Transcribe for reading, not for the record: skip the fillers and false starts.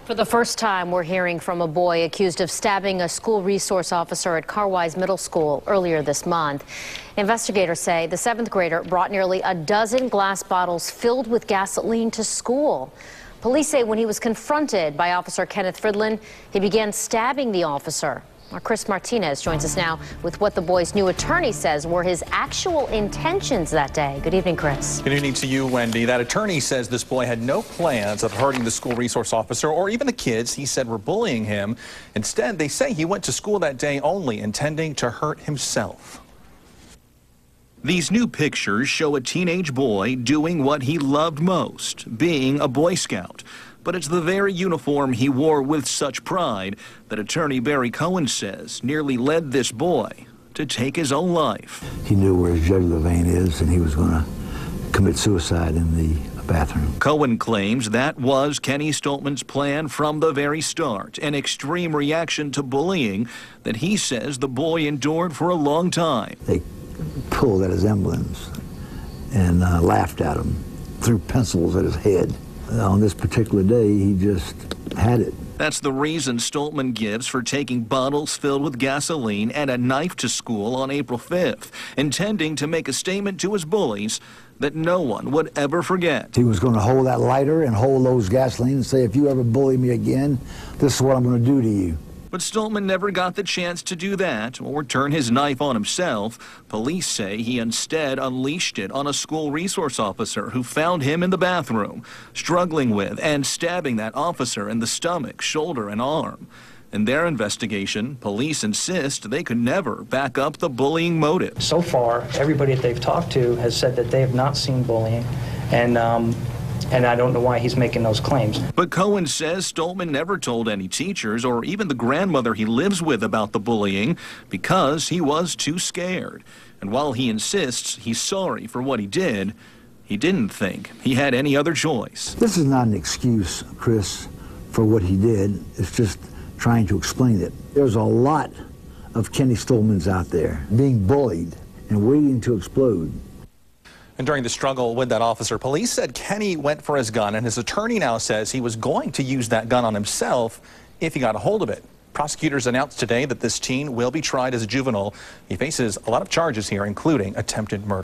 For the first time, we're hearing from a boy accused of stabbing a school resource officer at Carwise Middle School earlier this month. Investigators say the 7th grader brought nearly a dozen glass bottles filled with gasoline to school. Police say when he was confronted by Officer Kenneth Fridlin, he began stabbing the officer. Our Chris Martinez joins us now with what the boy's new attorney says were his actual intentions that day. Good evening, Chris. Good evening to you, Wendy. That attorney says this boy had no plans of hurting the school resource officer or even the kids he said were bullying him. Instead, they say he went to school that day only intending to hurt himself. These new pictures show a teenage boy doing what he loved most, being a Boy Scout. But it's the very uniform he wore with such pride that attorney Barry Cohen says nearly led this boy to take his own life. He knew where his jugular vein is, and he was going to commit suicide in the bathroom. Cohen claims that was Kenny Stoltman's plan from the very start, an extreme reaction to bullying that he says the boy endured for a long time. They pulled at his emblems and laughed at him, threw pencils at his head. On this particular day, he just had it. That's the reason Stoltman gives for taking bottles filled with gasoline and a knife to school on April 5th, intending to make a statement to his bullies that no one would ever forget. He was going to hold that lighter and hold those gasoline and say, if you ever bully me again, this is what I'm going to do to you. But Stoltman never got the chance to do that or turn his knife on himself. Police say he instead unleashed it on a school resource officer who found him in the bathroom, struggling with and stabbing that officer in the stomach, shoulder, and arm. In their investigation, police insist they could never back up the bullying motive. So far, everybody that they've talked to has said that they have not seen bullying, and I don't know why he's making those claims. But Cohen says Stoltman never told any teachers or even the grandmother he lives with about the bullying because he was too scared. And while he insists he's sorry for what he did, he didn't think he had any other choice. This is not an excuse, Chris, for what he did. It's just trying to explain it. There's a lot of Kenny Stoltmans out there being bullied and waiting to explode. And during the struggle with that officer, police said Kenny went for his gun, and his attorney now says he was going to use that gun on himself if he got a hold of it. Prosecutors announced today that this teen will be tried as a juvenile. He faces a lot of charges here, including attempted murder.